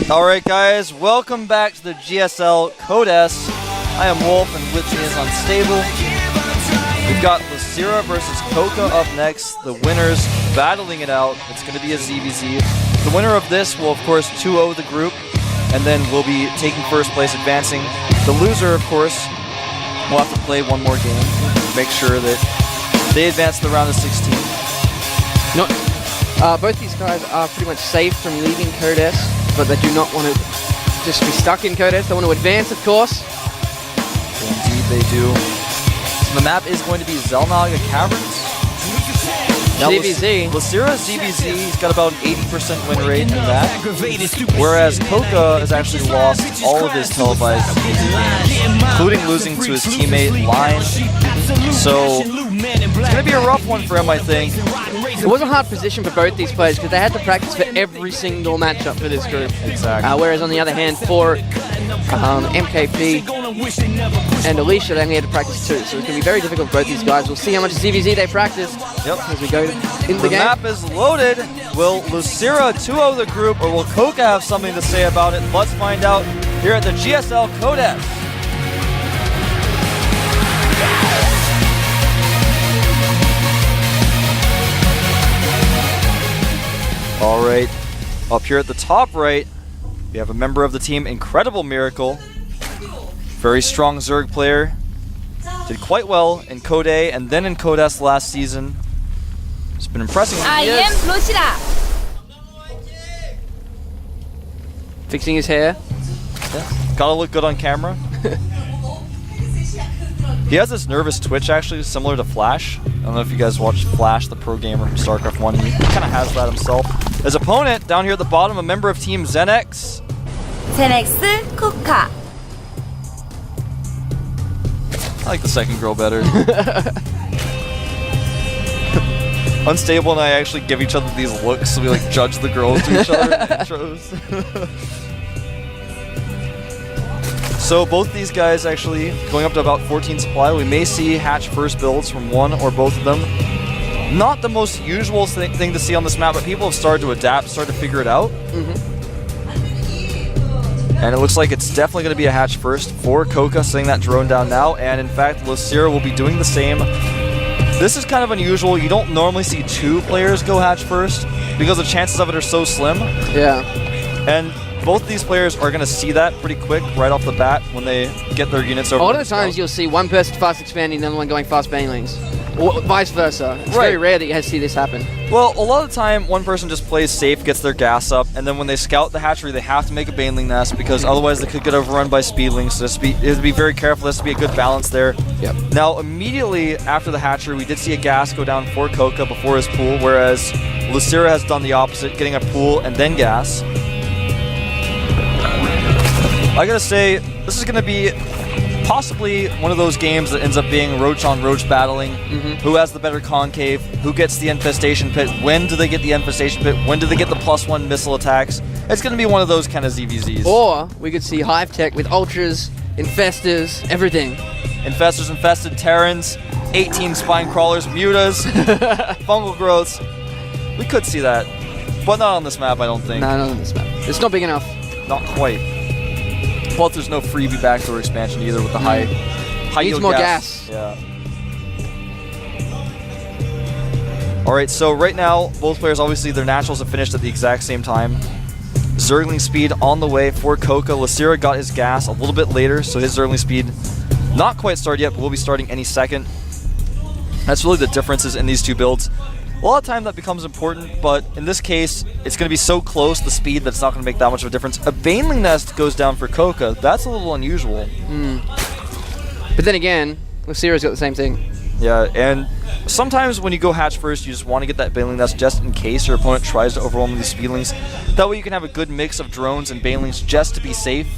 Alright guys, welcome back to the GSL Codes. I am Wolf and with me is Unstable. We've got Lucira versus CoCa up next. The winners battling it out. It's going to be a ZVZ. The winner of this will of course 2-0 the group, and then we'll be taking first place, advancing. The loser, of course, will have to play one more game to make sure that they advance to the round of 16. Both these guys are pretty much safe from leaving Codes, but they do not want to just be stuck in Codes. They want to advance, of course. Indeed, they do. So the map is going to be Zelnaga Caverns. Now, ZVZ. Lucira ZVZ, he's got about an 80% win rate in that. Whereas CoCa has actually lost all of his televised ZVZ games, including losing to his teammate Line. So it's going to be a rough one for him, I think. It was a hard position for both these players because they had to practice for every single matchup for this group. Exactly. Whereas on the other hand, for MKP and Alicia, they only had to practice 2. So it's going to be very difficult for both these guys. We'll see how much ZVZ they practice as we go in the game. The map is loaded. Will Lucira 2-0 the group, or will CoCa have something to say about it? Let's find out here at the GSL Codes. All right, up here at the top right, we have a member of the team, Incredible Miracle. Very strong Zerg player. Did quite well in Code A and then in Codes last season. It's been impressing. I am Lucira. Fixing his hair. Yeah. Gotta look good on camera. He has this nervous twitch actually, similar to Flash. I don't know if you guys watched Flash, the pro gamer from Starcraft 1. He kind of has that himself. His opponent, down here at the bottom, a member of Team Zenex. Zenex CoCa. I like the second girl better. Unstable and I actually give each other these looks, so we like judge the girls to each other in the intros. So both these guys actually going up to about 14 supply. We may see hatch first builds from one or both of them. Not the most usual thing to see on this map, but people have started to adapt, started to figure it out. And it looks like it's definitely going to be a hatch first for CoCa, sending that drone down now. And in fact, Lucira will be doing the same. This is kind of unusual. You don't normally see 2 players go hatch first because the chances of it are so slim. Yeah. And both these players are going to see that pretty quick right off the bat when they get their units over. A lot of the times you'll see one person fast expanding, the other one going fast banelings. Or vice versa. It's very rare that you see this happen. Well, a lot of the time, one person just plays safe, gets their gas up, and then when they scout the hatchery, they have to make a baneling nest because otherwise they could get overrun by speedlings. So you have to be very careful. There has to be a good balance there. Yep. Now, immediately after the hatchery, we did see a gas go down for CoCa before his pool, whereas Lucira has done the opposite, getting a pool and then gas. I gotta say, this is gonna be possibly one of those games that ends up being roach on roach battling. Who has the better concave? Who gets the infestation pit? When do they get the infestation pit? When do they get the +1 missile attacks? It's gonna be one of those kind of ZVZs. Or we could see Hive Tech with ultras, infestors, everything. Infestors, infested Terrans, 18 spine crawlers, mutas, fungal growths. We could see that, but not on this map, I don't think. No, not on this map. It's not big enough. Not quite. Plus, there's no freebie backdoor expansion either with the high Needs yield more gas. gas. Yeah. All right, so right now, both players, obviously, their naturals have finished at the exact same time. Zergling speed on the way for CoCa. Lucira got his gas a little bit later, so his Zergling speed not quite started yet, but will be starting any second. That's really the differences in these two builds. A lot of time that becomes important, but in this case, it's going to be so close, the speed, that it's not going to make that much of a difference. A baneling nest goes down for CoCa. That's a little unusual. But then again, Lucira's got the same thing. Yeah, and sometimes when you go hatch first, you just want to get that baneling nest just in case your opponent tries to overwhelm these speedlings. That way you can have a good mix of drones and banelings just to be safe.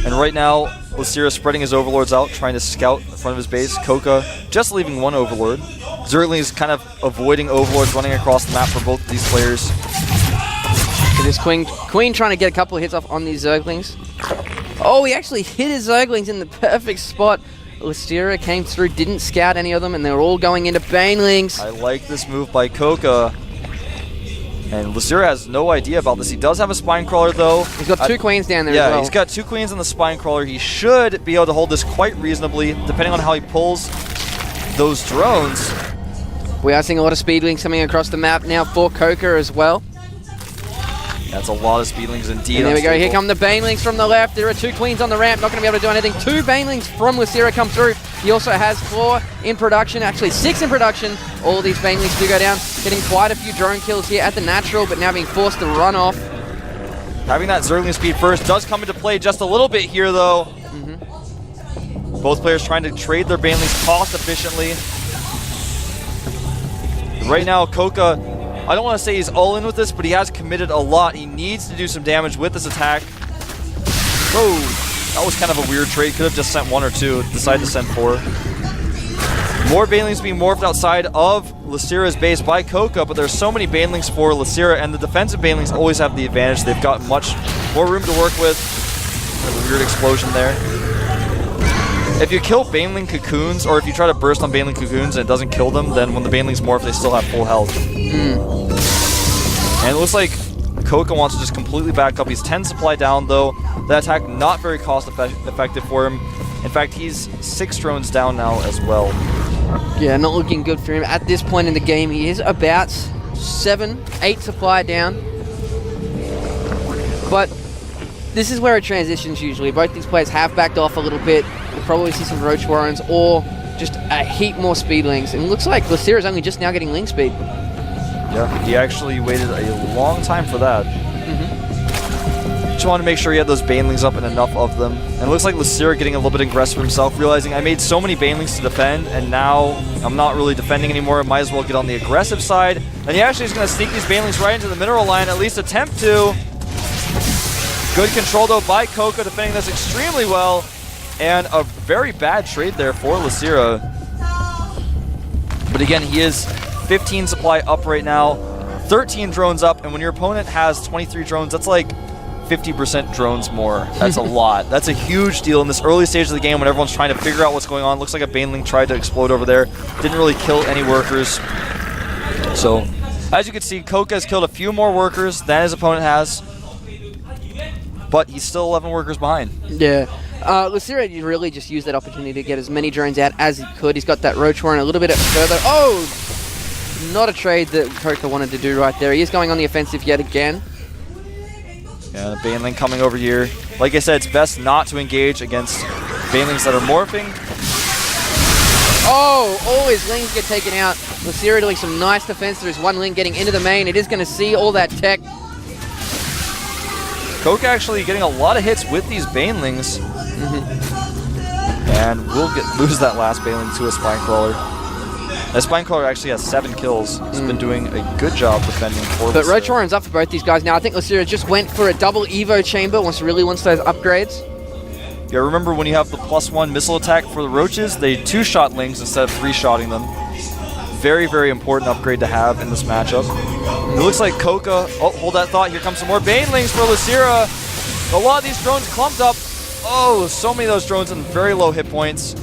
And right now, Lucira spreading his overlords out, trying to scout in front of his base. CoCa just leaving one overlord. Zergling is kind of avoiding overlords running across the map for both of these players. This Queen trying to get a couple of hits off on these Zerglings. Oh, he actually hit his Zerglings in the perfect spot. Lucira came through, didn't scout any of them, and they were all going into banelings. I like this move by CoCa. And Lacira has no idea about this. He does have a Spine Crawler, though. He's got 2 queens down there as Yeah, well. he's got 2 queens on the Spine Crawler. He should be able to hold this quite reasonably, depending on how he pulls those drones. We are seeing a lot of speedlings coming across the map now for CoCa as well. That's a lot of speedlings indeed. And there we go. Here come the banelings from the left. There are 2 queens on the ramp. Not going to be able to do anything. 2 banelings from Lacira come through. He also has 4 in production. Actually, 6 in production. All these banelings do go down. Getting quite a few drone kills here at the natural, but now being forced to run off. Having that Zergling speed first does come into play just a little bit here, though. Both players trying to trade their banelings cost efficiently. Right now, CoCa, I don't want to say he's all in with this, but he has committed a lot. He needs to do some damage with this attack. Whoa, that was kind of a weird trade. Could have just sent 1 or 2, decided to send 4. More banelings being morphed outside of Lacira's base by CoCa, but there's so many banelings for Lacira, and the defensive banelings always have the advantage. They've got much more room to work with. There's a weird explosion there. If you kill Baneling cocoons, or if you try to burst on Baneling cocoons and it doesn't kill them, then when the Banelings morph, they still have full health. And it looks like CoCa wants to just completely back up. He's 10 supply down, though. That attack not very cost effective for him. In fact, he's 6 drones down now as well. Yeah, not looking good for him. At this point in the game, he is about 7, 8 supply down. But this is where it transitions usually. Both these players have backed off a little bit. We'll probably see some Roach Warrens or just a heap more speedlings. And it looks like Lacira's only just now getting link speed. Yeah, he actually waited a long time for that. Just wanted to make sure he had those Banelings up and enough of them. And it looks like Lacira getting a little bit aggressive himself, realizing I made so many Banelings to defend, and now I'm not really defending anymore. Might as well get on the aggressive side. And he actually is going to sneak these Banelings right into the mineral line, at least attempt to. Good control, though, by CoCa, defending this extremely well. And a very bad trade there for Lacira. But again, he is 15 supply up right now, 13 drones up, and when your opponent has 23 drones, that's like 50% drones more. That's a lot. That's a huge deal in this early stage of the game when everyone's trying to figure out what's going on. Looks like a Baneling tried to explode over there. Didn't really kill any workers. So, as you can see, CoCa has killed a few more workers than his opponent has, but he's still 11 workers behind. Yeah. Lacira really just used that opportunity to get as many drones out as he could. He's got that Roach Warren a little bit further. Oh! Not a trade that CoCa wanted to do right there. He is going on the offensive yet again. Yeah, the Baneling coming over here. Like I said, it's best not to engage against Banelings that are morphing. Oh, all his lings get taken out. Lacira doing some nice defense. There's one ling getting into the main. It is going to see all that tech. CoCa actually getting a lot of hits with these Banelings. And we'll lose that last Baneling to a Spine Crawler. That Spine Crawler actually has 7 kills. He's been doing a good job defending for But Roach Warren's up for both these guys now. I think Lacira just went for a double Evo chamber, really wants those upgrades. Yeah, remember when you have the +1 missile attack for the Roaches, they 2-shot Lings instead of 3-shotting them. Very, very important upgrade to have in this matchup. It looks like CoCa, oh, hold that thought, here comes some more Banelings for Lacira. A lot of these drones clumped up. Oh, so many of those drones in very low hit points.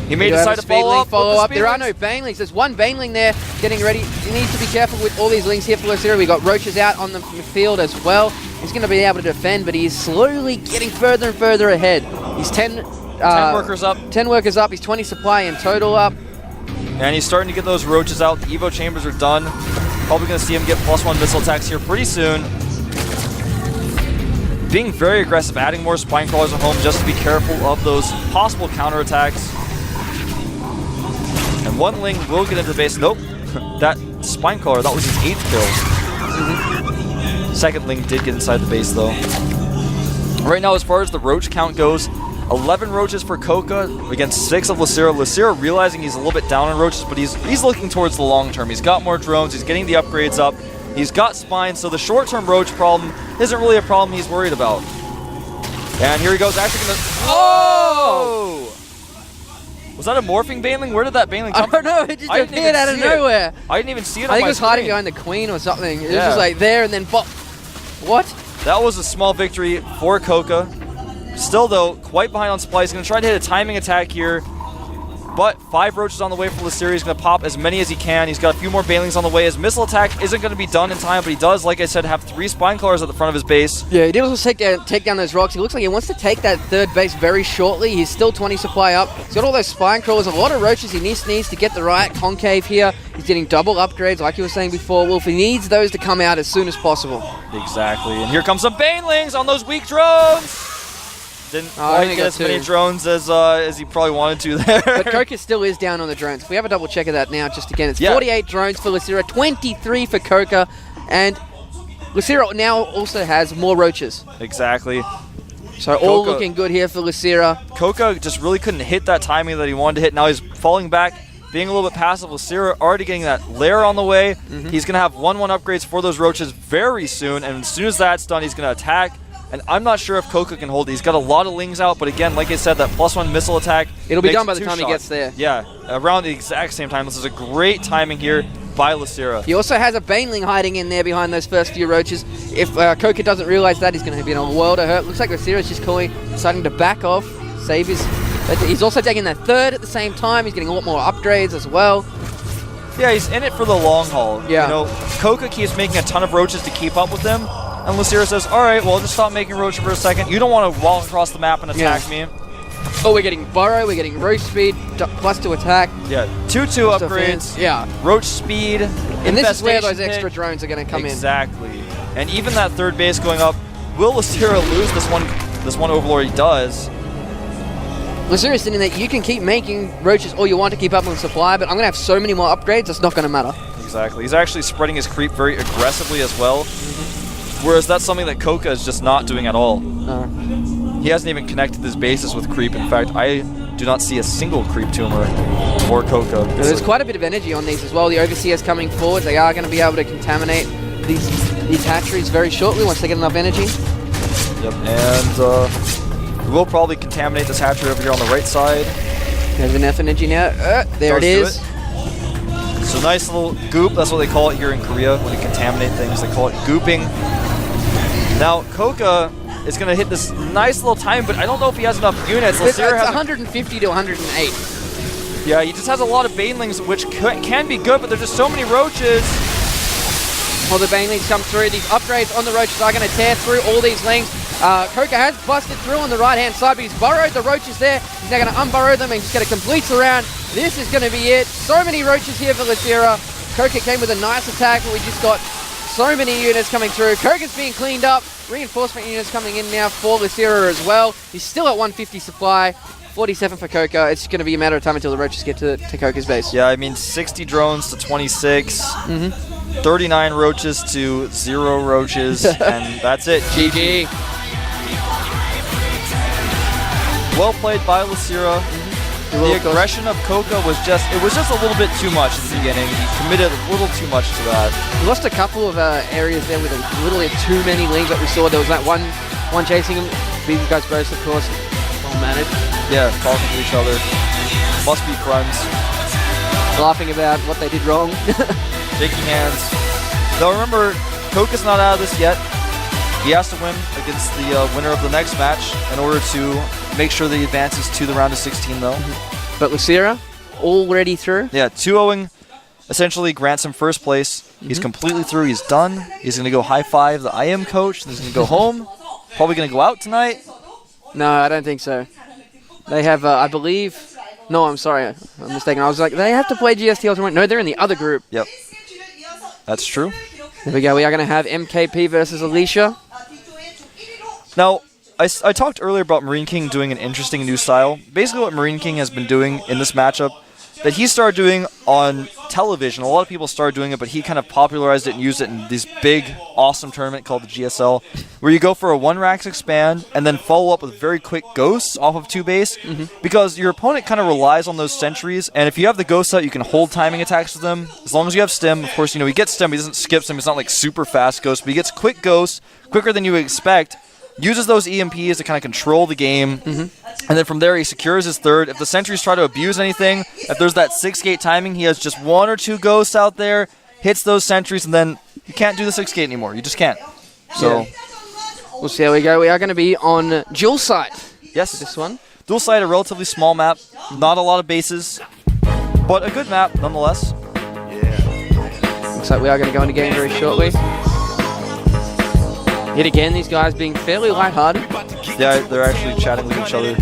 He may decide to follow up. There are no Banelings. There's one Baneling there getting ready. He needs to be careful with all these Lings here for Lacira. We got Roaches out on the field as well. He's going to be able to defend, but he's slowly getting further and further ahead. He's 10 workers up. 10 workers up. He's 20 supply in total up. And he's starting to get those Roaches out. The Evo chambers are done. Probably going to see him get +1 missile attacks here pretty soon. Being very aggressive, adding more Spine Crawlers at home just to be careful of those possible counterattacks. And one Ling will get into the base. Nope. That Spine Crawler, that was his 8th kill. Second Ling did get inside the base, though. Right now, as far as the Roach count goes, 11 Roaches for CoCa against 6 of Lacira. Lacira realizing he's a little bit down on Roaches, but he's looking towards the long term. He's got more drones. He's getting the upgrades up. He's got Spines, so the short-term Roach problem isn't really a problem he's worried about. And here he goes, actually gonna... Oh! Was that a morphing Baneling? Where did that Baneling come from? I don't know, it just appeared out of nowhere. I didn't even see it on my I think it was hiding screen. behind the Queen or something. It was just like there and then pop. What? That was a small victory for CoCa. Still, though, quite behind on supply. He's going to try to hit a timing attack here. But 5 roaches on the way for Lysira. He's going to pop as many as he can. He's got a few more banelings on the way. His missile attack isn't going to be done in time, but he does, like I said, have 3 spine crawlers at the front of his base. Yeah, he did also take down those rocks. He looks like he wants to take that 3rd base very shortly. He's still 20 supply up. He's got all those spine crawlers, a lot of roaches. He needs to get the right concave here. He's getting double upgrades, like you were saying before. Wolf, he needs those to come out as soon as possible. Exactly. And here comes some banelings on those weak drones. Didn't quite get as many drones as he probably wanted to there. But KoCa still is down on the drones. If we have a double check of that now, just again, it's 48 drones for Lysira, 23 for KoCa, and Lysira now also has more roaches. Exactly. So all looking good here for Lysira. KoCa just really couldn't hit that timing that he wanted to hit. Now he's falling back, being a little bit passive. Lysira already getting that lair on the way. He's going to have 1-1 upgrades for those roaches very soon, and as soon as that's done, he's going to attack. And I'm not sure if KoCa can hold it. He's got a lot of lings out, but again, like I said, that +1 missile attack. It'll be done by the time he gets there. Yeah, around the exact same time. This is a great timing here by Lysira. He also has a baneling hiding in there behind those first few roaches. If KoCa doesn't realize that, he's going to be in a world of hurt. Looks like Lysira's just deciding to back off, save his... He's also taking that 3rd at the same time. He's getting a lot more upgrades as well. Yeah, he's in it for the long haul. Yeah. You know, KoCa keeps making a ton of roaches to keep up with him. And Lysira says, all right, well, just stop making roaches for a second. You don't want to walk across the map and attack me. Oh, we're getting burrow, we're getting roach speed, +2 attack. Yeah, 2-2 upgrades. Yeah. Roach speed. And this is where those extra drones are going to come in. Exactly. And even that 3rd base going up, will Lysira lose this one Overlord? He does. Lysira's sitting there, you can keep making roaches all you want to keep up on supply, but I'm going to have so many more upgrades, it's not going to matter. Exactly. He's actually spreading his creep very aggressively as well. Whereas that's something that KoCa is just not doing at all. He hasn't even connected his bases with creep. In fact, I do not see a single creep tumor for KoCa. There's quite a bit of energy on these as well. The Overseers coming forward, they are going to be able to contaminate these hatcheries very shortly once they get enough energy. Yep, and we'll probably contaminate this hatchery over here on the right side. There's enough energy now. There it is. So nice little goop, that's what they call it here in Korea when they contaminate things. They call it gooping. Now, KoCa is going to hit this nice little time, but I don't know if he has enough units. It's 150 to 108. Yeah, he just has a lot of banelings, which can be good, but there's just so many roaches. Well, the banelings come through. These upgrades on the roaches are going to tear through all these lings. KoCa has busted through on the right-hand side, but he's burrowed the roaches there. He's now going to unburrow them and he's going to complete the round. This is going to be it. So many roaches here for Lysira. KoCa came with a nice attack, but we just got so many units coming through. KoCa's being cleaned up. Reinforcement units coming in now for Lysira as well. He's still at 150 supply. 47 for KoCa. It's going to be a matter of time until the roaches get to KoCa's base. Yeah, I mean, 60 drones to 26. 39 roaches to 0 roaches. And that's it. GG. Well played by Lysira. The aggression of KoCa was just a little bit too much at the beginning. He committed a little too much to that. He lost a couple of areas there with a little bit too many lings that we saw. There was that one chasing him. These guys both, of course, well managed. Yeah, talking to each other. Must be friends. Laughing about what they did wrong. Shaking hands. Now remember, KoCa's not out of this yet. He has to win against the winner of the next match in order to make sure that he advances to the round of 16, though. But Lysira, already through? Yeah, 2-0ing essentially grants him first place. He's completely through. He's done. He's going to go high-five the IM coach. He's going to go home. Probably going to go out tonight. No, I don't think so. They have, I believe... No, I'm sorry. I'm mistaken. I was like, they have to play GSTL tomorrow. No, they're in the other group. Yep. That's true. There we go. We are going to have MKP versus Alicia. Now, I talked earlier about Marine King doing an interesting new style. Basically what Marine King has been doing in this matchup, that he started doing on television. A lot of people started doing it, but he kind of popularized it and used it in this big, awesome tournament called the GSL, where you go for a 1-Rax expand and then follow up with very quick ghosts off of 2-base, because your opponent kind of relies on those sentries, and if you have the ghosts out, you can hold timing attacks with them. As long as you have stim, of course, he gets stim, he doesn't skip stim, it's not like super fast ghosts, but he gets quick ghosts, quicker than you would expect, uses those EMPs to kind of control the game, and then from there he secures his third. If the sentries try to abuse anything, if there's that 6-gate timing, he has just 1 or 2 ghosts out there, hits those sentries, and then you can't do the 6-gate anymore. You just can't. So we'll see how we go. We are going to be on dual site. Yes. This one. Dual Side, a relatively small map, not a lot of bases, but a good map nonetheless. Looks like we are going to go into game very shortly. Yet again, these guys being fairly lighthearted. Yeah, they're actually chatting with each other,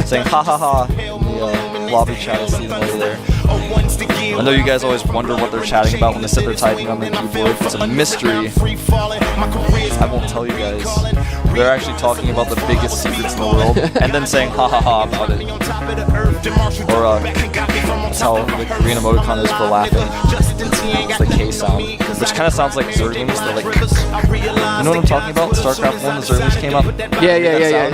saying ha ha ha in the lobby chat. I see them over there. I know you guys always wonder what they're chatting about when they sit there typing on their keyboard. It's a mystery. I won't tell you guys. They're actually talking about the biggest secrets in the world and then saying ha ha ha about it. Or that's how the Korean emoticon is for laughing. It's the K sound, which kind of sounds like Zerglings. They're like, you know what I'm talking about? Starcraft 1, the Zerglings came up. Yeah.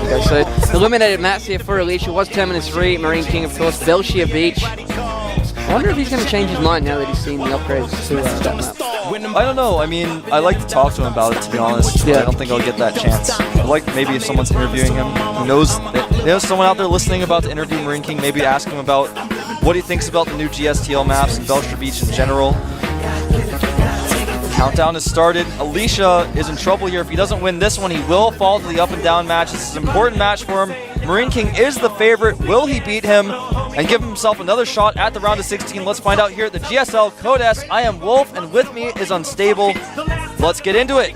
Okay, so eliminated mats here for Alicia was Terminus 3, Marine King, of course, Belshire Beach. I wonder if he's going to change his mind now that he's seen the upgrades to that map. I don't know. I mean, I like to talk to him about it, to be honest. Yeah. I don't think I'll get that chance. I like maybe if someone's interviewing him, who knows, someone out there listening about to interview Marine King, maybe ask him about what he thinks about the new GSTL maps and Belshire Beach in general. Countdown has started. Alicia is in trouble here. If he doesn't win this one, he will fall to the up and down match. This is an important match for him. Marine King is the favorite. Will he beat him and give himself another shot at the round of 16? Let's find out here at the GSL Code S. I am Wolf, and with me is Unstable. Let's get into it.